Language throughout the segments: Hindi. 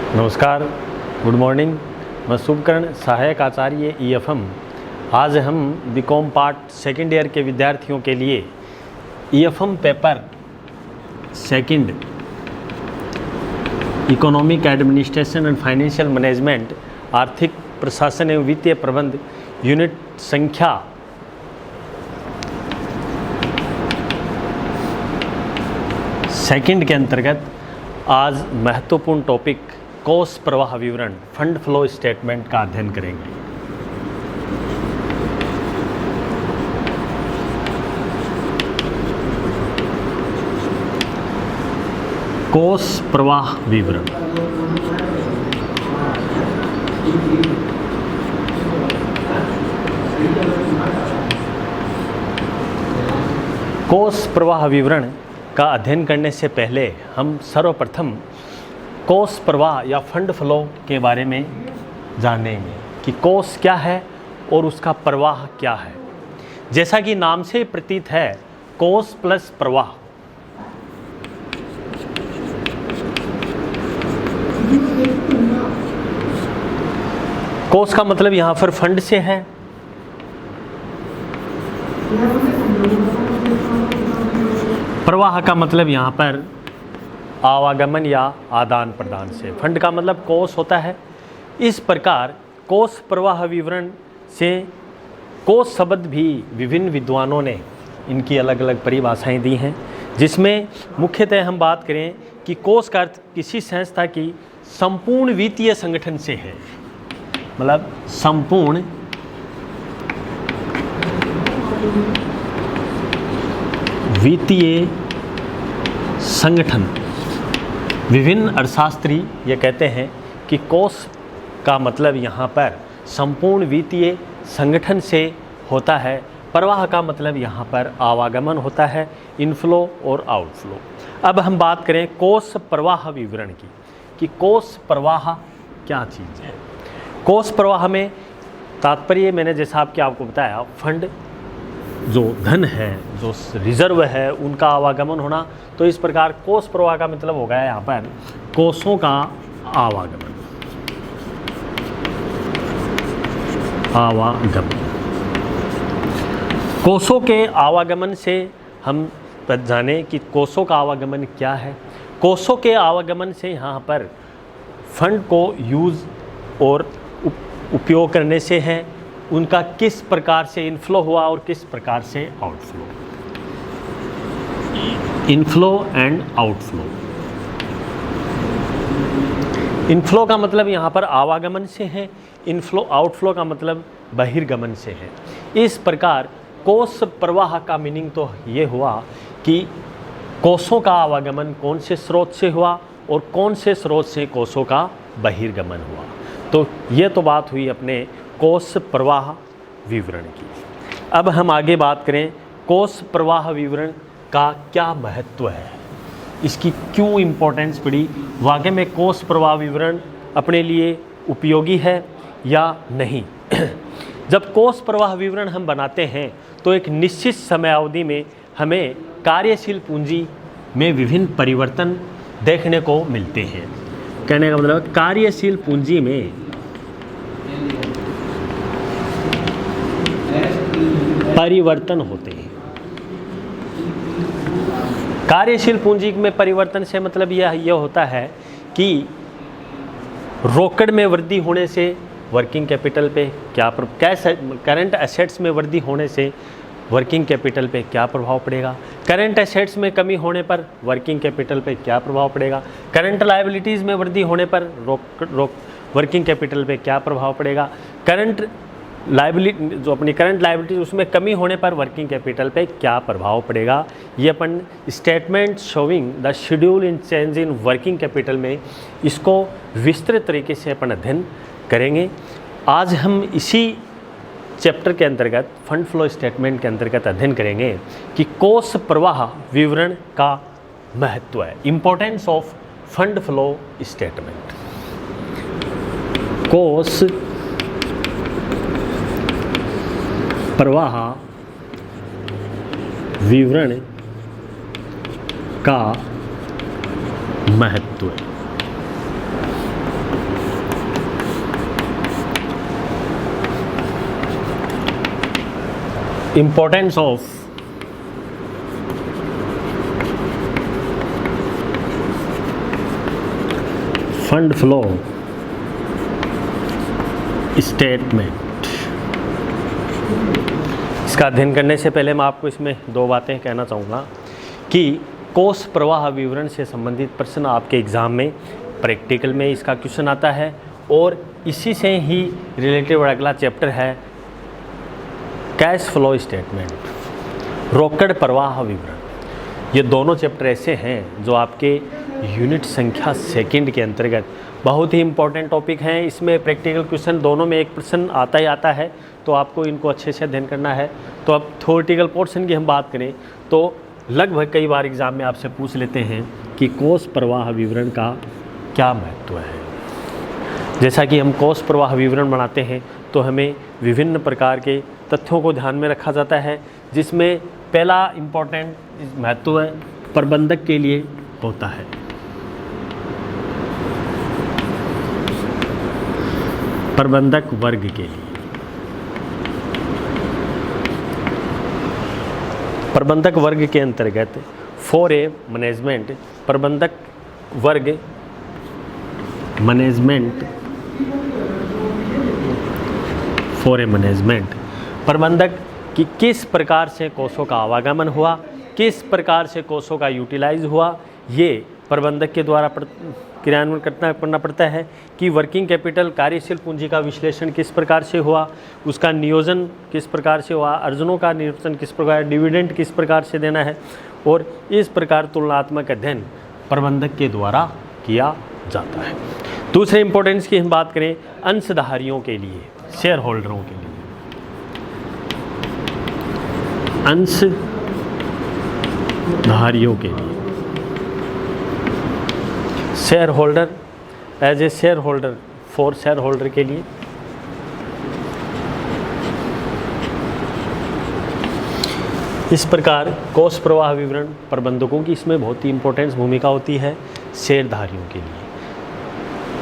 नमस्कार, गुड मॉर्निंग। मैं शुभकर्ण, सहायक आचार्य EFM। आज हम बीकॉम पार्ट सेकेंड ईयर के विद्यार्थियों के लिए EFM paper second economic administration and financial management, आर्थिक प्रशासन एवं वित्तीय प्रबंध, यूनिट संख्या 2 के अंतर्गत आज महत्वपूर्ण टॉपिक कोष प्रवाह विवरण, फंड फ्लो स्टेटमेंट का अध्ययन करेंगे। कोष प्रवाह विवरण। कोष प्रवाह विवरण का अध्ययन करने से पहले हम सर्वप्रथम कोष प्रवाह या फंड फ्लो के बारे में जानेंगे कि कोष क्या है और उसका प्रवाह क्या है। जैसा कि नाम से प्रतीत है, कोष प्लस प्रवाह। कोष का मतलब यहाँ पर फंड से है, प्रवाह का मतलब यहाँ पर आवागमन या आदान प्रदान से। फंड का मतलब कोष होता है। इस प्रकार कोष प्रवाह विवरण से कोष शब्द भी विभिन्न विद्वानों ने इनकी अलग अलग परिभाषाएं दी हैं, जिसमें मुख्यतः हम बात करें कि कोष का अर्थ किसी संस्था की संपूर्ण वित्तीय संगठन से है। मतलब संपूर्ण वित्तीय संगठन। विभिन्न अर्थशास्त्री ये कहते हैं कि कोष का मतलब यहाँ पर संपूर्ण वित्तीय संगठन से होता है। प्रवाह का मतलब यहाँ पर आवागमन होता है, इनफ्लो और आउटफ्लो। अब हम बात करें कोष प्रवाह विवरण की कि कोष प्रवाह क्या चीज़ है। कोष प्रवाह में तात्पर्य मैंने जैसा आपको बताया, फंड जो धन है, जो रिजर्व है, उनका आवागमन होना। तो इस प्रकार कोष प्रवाह का मतलब हो गया यहाँ पर कोषों का आवागमन। कोषों के आवागमन से हम जाने कि कोषों का आवागमन क्या है। कोषों के आवागमन से यहाँ पर फंड को यूज़ और उपयोग करने से है, उनका किस प्रकार से इनफ्लो हुआ और किस प्रकार से outflow. Inflow and outflow. Inflow का मतलब यहाँ पर आवागमन से है, आउटफ्लो का मतलब बहिर्गमन से है। इस प्रकार कोष प्रवाह का मीनिंग तो ये हुआ कि कोषों का आवागमन कौन से स्रोत से हुआ और कौन से स्रोत से कोषों का बहिर्गमन हुआ। तो ये तो बात हुई अपने कोष प्रवाह विवरण की। अब हम आगे बात करें कोष प्रवाह विवरण का क्या महत्व है, इसकी क्यों इम्पोर्टेंस पड़ी, वाकई में कोष प्रवाह विवरण अपने लिए उपयोगी है या नहीं। जब कोष प्रवाह विवरण हम बनाते हैं तो एक निश्चित समयावधि में हमें कार्यशील पूंजी में विभिन्न परिवर्तन देखने को मिलते हैं। कहने का मतलब कार्यशील पूंजी में परिवर्तन होते हैं। कार्यशील पूंजी में परिवर्तन से मतलब यह होता है कि रोकड़ में वृद्धि होने से वर्किंग कैपिटल पे क्या करंट एसेट्स में वृद्धि होने से वर्किंग कैपिटल पे क्या प्रभाव पड़ेगा, करंट एसेट्स में कमी होने पर वर्किंग कैपिटल पे क्या प्रभाव पड़ेगा, करंट लायबिलिटीज़ में वृद्धि होने पर वर्किंग कैपिटल पे क्या प्रभाव पड़ेगा, करंट लायबिलिटी जो अपनी करंट लायबिलिटी उसमें कमी होने पर वर्किंग कैपिटल पे क्या प्रभाव पड़ेगा। ये अपन statement showing the schedule in change in working capital में इसको विस्तृत तरीके से अपन अध्ययन करेंगे। आज हम इसी चैप्टर के अंतर्गत फंड फ्लो स्टेटमेंट के अंतर्गत अध्ययन करेंगे कि कोष प्रवाह विवरण का महत्व है, importance of fund flow statement. कोष प्रवाह विवरण का महत्व। importance of fund flow statement। इसका अध्ययन करने से पहले मैं आपको इसमें दो बातें कहना चाहूँगा कि कोष प्रवाह विवरण से संबंधित प्रश्न आपके एग्ज़ाम में प्रैक्टिकल में इसका क्वेश्चन आता है, और इसी से ही रिलेटेड अगला चैप्टर है कैश फ्लो स्टेटमेंट, रोकड़ प्रवाह विवरण। ये दोनों चैप्टर ऐसे हैं जो आपके यूनिट संख्या सेकंड के अंतर्गत बहुत ही इंपॉर्टेंट टॉपिक हैं। इसमें प्रैक्टिकल क्वेश्चन दोनों में एक प्रश्न आता ही आता है, तो आपको इनको अच्छे से अध्ययन करना है। तो अब थ्योरेटिकल पोर्शन की हम बात करें तो लगभग कई बार एग्ज़ाम में आपसे पूछ लेते हैं कि कोष प्रवाह विवरण का क्या महत्व है। जैसा कि हम कोष प्रवाह विवरण बनाते हैं तो हमें विभिन्न प्रकार के तथ्यों को ध्यान में रखा जाता है, जिसमें पहला इम्पोर्टेंट महत्व प्रबंधक के लिए होता है। प्रबंधक वर्ग के लिए, प्रबंधक वर्ग के अंतर्गत फॉर ए मैनेजमेंट, प्रबंधक वर्ग मैनेजमेंट फॉर ए मैनेजमेंट, प्रबंधक कि किस प्रकार से कोषों का आवागमन हुआ, किस प्रकार से कोषों का यूटिलाइज हुआ, ये प्रबंधक के द्वारा क्रियान्वयन करना पड़ता है। कि वर्किंग कैपिटल कार्यशील पूंजी का विश्लेषण किस प्रकार से हुआ, उसका नियोजन किस प्रकार से हुआ, अर्जनों का नियोजन किस प्रकार, डिविडेंड किस प्रकार से देना है, और इस प्रकार तुलनात्मक अध्ययन प्रबंधक के द्वारा किया जाता है। दूसरे इंपॉर्टेंस की हम बात करें अंशधारियों के लिए, शेयर होल्डरों के लिए, अंशधारियों के लिए, shareholder as a shareholder, for shareholder के लिए इस प्रकार कोष प्रवाह विवरण प्रबंधकों की इसमें बहुत ही इंपॉर्टेंस भूमिका होती है। शेयरधारियों के लिए,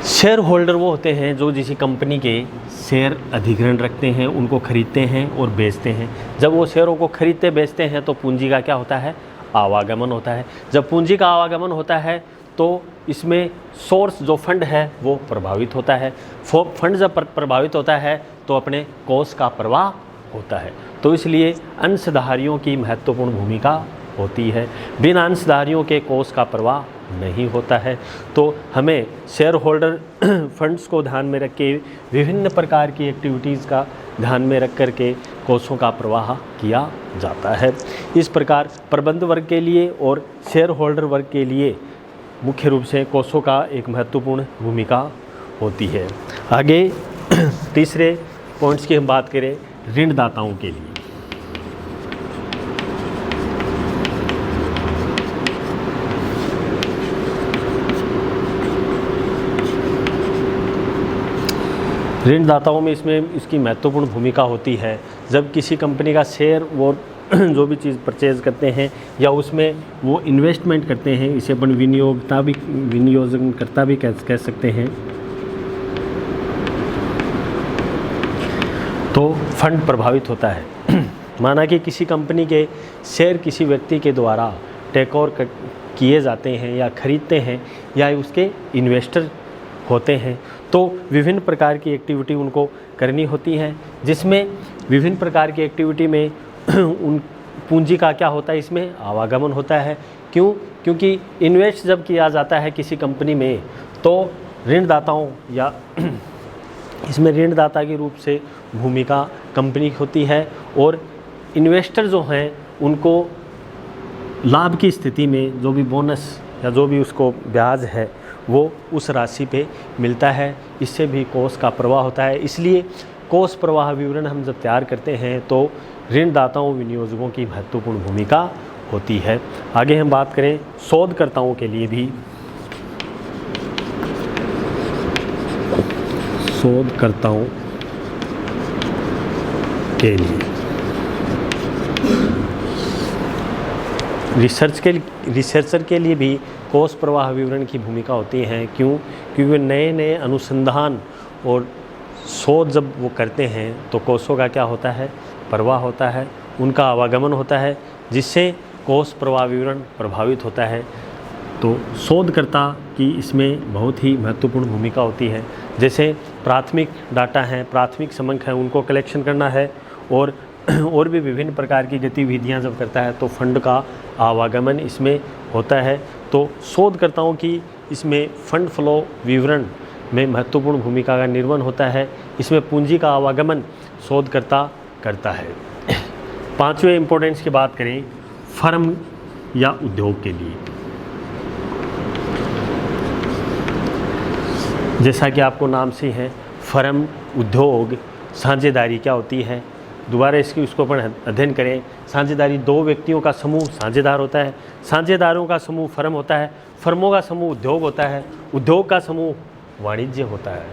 शेयर होल्डर वो होते हैं जो किसी कंपनी के शेयर अधिग्रहण रखते हैं, उनको खरीदते हैं और बेचते हैं। जब वो शेयरों को खरीदते बेचते हैं तो पूंजी का क्या होता है, आवागमन होता है। जब पूंजी का आवागमन होता है तो इसमें सोर्स जो फंड है वो प्रभावित होता है। फंड जब प्रभावित होता है तो अपने कोष का प्रवाह होता है। तो इसलिए अंशधारियों की महत्वपूर्ण भूमिका होती है। बिना अंशधारियों के कोष का प्रवाह नहीं होता है। तो हमें शेयर होल्डर फंड्स को ध्यान में रख के विभिन्न प्रकार की एक्टिविटीज़ का ध्यान में रख कर के कोषों का प्रवाह किया जाता है। इस प्रकार प्रबंध वर्ग के लिए और शेयर होल्डर वर्ग के लिए मुख्य रूप से कोषों का एक महत्वपूर्ण भूमिका होती है। आगे तीसरे पॉइंट्स की हम बात करें ऋणदाताओं के लिए। ऋणदाताओं में इसमें इसकी महत्वपूर्ण भूमिका होती है। जब किसी कंपनी का शेयर वो जो भी चीज़ परचेज करते हैं या उसमें वो इन्वेस्टमेंट करते हैं, इसे अपन विनियोजनकर्ता भी कह सकते हैं, तो फंड प्रभावित होता है। माना कि किसी कंपनी के शेयर किसी व्यक्ति के द्वारा टेक ओवर किए जाते हैं या खरीदते हैं या उसके इन्वेस्टर होते हैं, तो विभिन्न प्रकार की एक्टिविटी उनको करनी होती है, जिसमें विभिन्न प्रकार की एक्टिविटी में उन पूंजी का क्या होता है, इसमें आवागमन होता है। क्यों? क्योंकि इन्वेस्ट जब किया जाता है किसी कंपनी में तो ऋणदाताओं या इसमें ऋणदाता के रूप से भूमिका कंपनी होती है, और इन्वेस्टर जो हैं उनको लाभ की स्थिति में जो भी बोनस या जो भी उसको ब्याज है वो उस राशि पे मिलता है। इससे भी कोष का प्रवाह होता है। इसलिए कोष प्रवाह विवरण हम जब तैयार करते हैं तो ऋणदाताओं विनियोजकों की महत्वपूर्ण भूमिका होती है। आगे हम बात करें शोधकर्ताओं के लिए भी, शोधकर्ताओं के लिए रिसर्चर के लिए भी कोष प्रवाह विवरण की भूमिका होती है। क्यों? क्योंकि नए नए अनुसंधान और शोध जब वो करते हैं तो कोषों का क्या होता है, प्रवाह होता है, उनका आवागमन होता है, जिससे कोष प्रवाह विवरण प्रभावित होता है। तो शोधकर्ता की इसमें बहुत ही महत्वपूर्ण भूमिका होती है। जैसे प्राथमिक डाटा हैं, प्राथमिक समंक हैं, उनको कलेक्शन करना है, और भी विभिन्न प्रकार की गतिविधियां जब करता है तो फंड का आवागमन इसमें होता है। तो शोधकर्ताओं की इसमें फंड फ्लो विवरण में महत्वपूर्ण भूमिका का निर्वहन होता है। इसमें पूंजी का आवागमन शोधकर्ता करता है। पांचवें इम्पोर्टेंस की बात करें फर्म या उद्योग के लिए, जैसा कि आपको नाम से है, फर्म, उद्योग, साझेदारी क्या होती है, दोबारा उसको अपन अध्ययन करें। साझेदारी दो व्यक्तियों का समूह साझेदार होता है, साझेदारों का समूह फर्म होता है, फर्मों का समूह उद्योग होता है, उद्योग का समूह वाणिज्य होता है,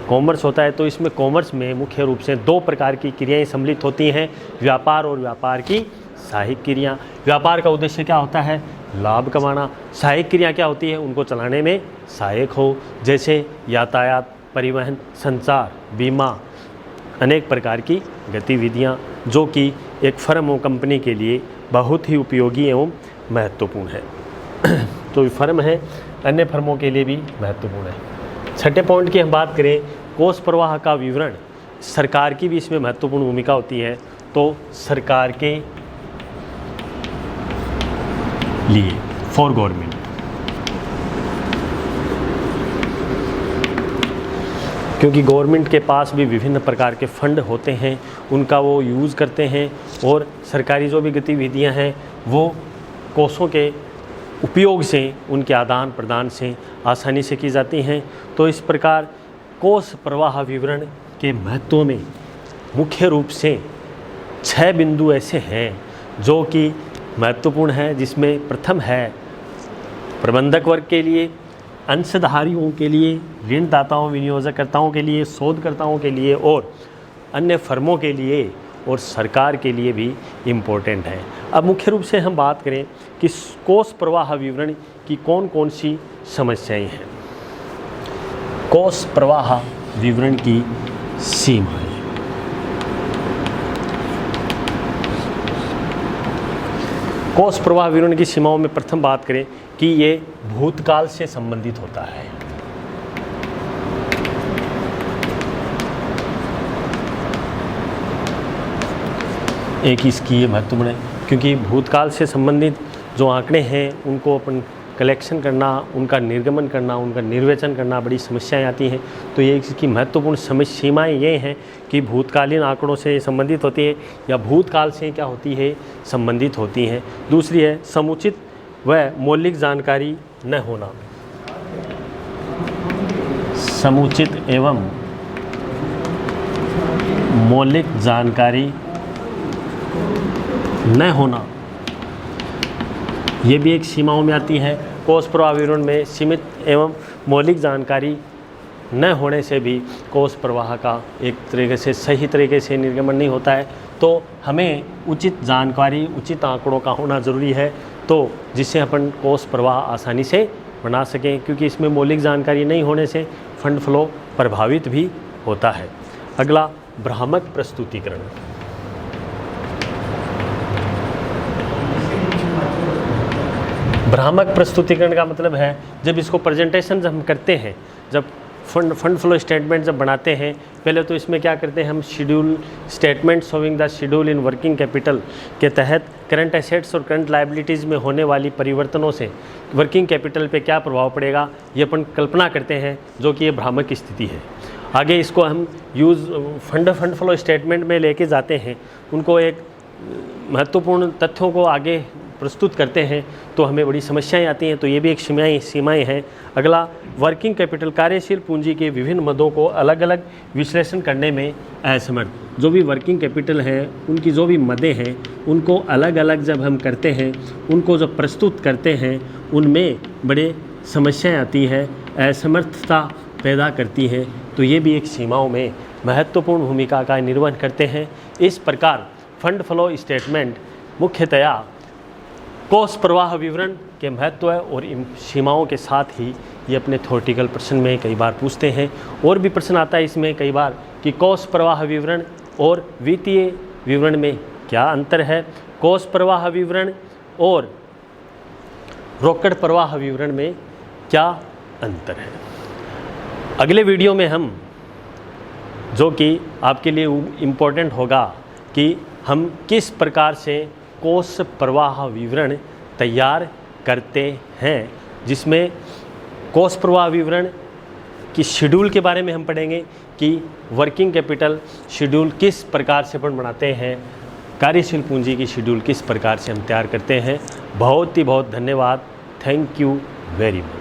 कॉमर्स होता है। तो इसमें कॉमर्स में मुख्य रूप से दो प्रकार की क्रियाएं सम्मिलित होती हैं, व्यापार और व्यापार की सहायक क्रिया। व्यापार का उद्देश्य क्या होता है, लाभ कमाना। सहायक क्रिया क्या होती है, उनको चलाने में सहायक हो, जैसे यातायात, परिवहन, संचार, बीमा, अनेक प्रकार की गतिविधियां जो कि एक फर्म और कंपनी के लिए बहुत ही उपयोगी एवं महत्वपूर्ण है। तो फर्म है, अन्य फर्मों के लिए भी महत्वपूर्ण है। छठे पॉइंट की हम बात करें, कोष प्रवाह का विवरण, सरकार की भी इसमें महत्वपूर्ण भूमिका होती है। तो सरकार के लिए, फॉर गवर्नमेंट, क्योंकि गवर्नमेंट के पास भी विभिन्न प्रकार के फंड होते हैं, उनका वो यूज़ करते हैं, और सरकारी जो भी गतिविधियां हैं वो कोषों के उपयोग से, उनके आदान प्रदान से आसानी से की जाती हैं। तो इस प्रकार कोष प्रवाह विवरण के महत्व में मुख्य रूप से 6 बिंदु ऐसे हैं जो कि महत्वपूर्ण है, जिसमें प्रथम है प्रबंधक वर्ग के लिए, अंशधारियों के लिए, ऋणदाताओं, विनियोजकर्ताओं के लिए, शोधकर्ताओं के लिए और अन्य फर्मों के लिए और सरकार के लिए भी इम्पोर्टेंट है। अब मुख्य रूप से हम बात करें कि कोष प्रवाह विवरण की कौन कौन सी समस्याएं हैं। कोष प्रवाह विवरण की सीमाएं, कोष प्रवाह विवरण की सीमाओं में प्रथम बात करें कि ये भूतकाल से संबंधित होता है। एक इसकी ये महत्वपूर्ण है, क्योंकि भूतकाल से संबंधित जो आंकड़े हैं उनको अपन कलेक्शन करना, उनका निर्गमन करना, उनका निर्वचन करना बड़ी समस्याएं आती हैं। तो ये इसकी महत्वपूर्ण सीमाएं ये हैं कि भूतकालीन आंकड़ों से संबंधित होती है या भूतकाल से क्या होती है, संबंधित होती हैं। दूसरी है समुचित व मौलिक जानकारी न होना, समुचित एवं मौलिक जानकारी न होना, ये भी एक सीमाओं में आती है। कोष प्रवाह विवरण में सीमित एवं मौलिक जानकारी न होने से भी कोष प्रवाह का एक तरीके से सही तरीके से निर्गमन नहीं होता है। तो हमें उचित जानकारी, उचित आंकड़ों का होना ज़रूरी है, तो जिससे अपन कोष प्रवाह आसानी से बना सकें, क्योंकि इसमें मौलिक जानकारी नहीं होने से फंड फ्लो प्रभावित भी होता है। अगला भ्रामक प्रस्तुतिकरण। भ्रामक प्रस्तुतिकरण का मतलब है जब इसको प्रेजेंटेशन जब हम करते हैं, जब फंड फ्लो स्टेटमेंट जब बनाते हैं, पहले तो इसमें क्या करते हैं हम, schedule statement showing the schedule in working capital के तहत करंट एसेट्स और करंट लायबिलिटीज़ में होने वाली परिवर्तनों से वर्किंग कैपिटल पे क्या प्रभाव पड़ेगा, ये अपन कल्पना करते हैं, जो कि ये भ्रामक स्थिति है। आगे इसको हम फंड फ्लो स्टेटमेंट में लेके जाते हैं, उनको एक महत्वपूर्ण तथ्यों को आगे प्रस्तुत करते हैं, तो हमें बड़ी समस्याएं आती हैं। तो ये भी एक सीमाएं हैं। अगला वर्किंग कैपिटल, कार्यशील पूंजी के विभिन्न मदों को अलग अलग विश्लेषण करने में असमर्थ। जो भी वर्किंग कैपिटल है, उनकी जो भी मदें हैं, उनको अलग अलग जब हम करते हैं, उनको जब प्रस्तुत करते हैं, उनमें बड़े समस्याएं आती है, असमर्थता पैदा करती है। तो ये भी एक सीमाओं में महत्वपूर्ण भूमिका का निर्वहन करते हैं। इस प्रकार फंड फ्लो स्टेटमेंट मुख्यतया कोष प्रवाह विवरण के महत्व और इन सीमाओं के साथ ही ये अपने थ्योरेटिकल प्रश्न में कई बार पूछते हैं। और भी प्रश्न आता है इसमें कई बार कि कोष प्रवाह विवरण और वित्तीय विवरण में क्या अंतर है, कोष प्रवाह विवरण और रोकड़ प्रवाह विवरण में क्या अंतर है। अगले वीडियो में हम, जो कि आपके लिए इम्पोर्टेंट होगा, कि हम किस प्रकार से कोष प्रवाह विवरण तैयार करते हैं, जिसमें कोष प्रवाह विवरण की शेड्यूल के बारे में हम पढ़ेंगे कि वर्किंग कैपिटल शेड्यूल किस प्रकार से अपन बनाते हैं, कार्यशील पूंजी की शेड्यूल किस प्रकार से हम तैयार करते हैं। बहुत ही बहुत धन्यवाद। Thank you very much.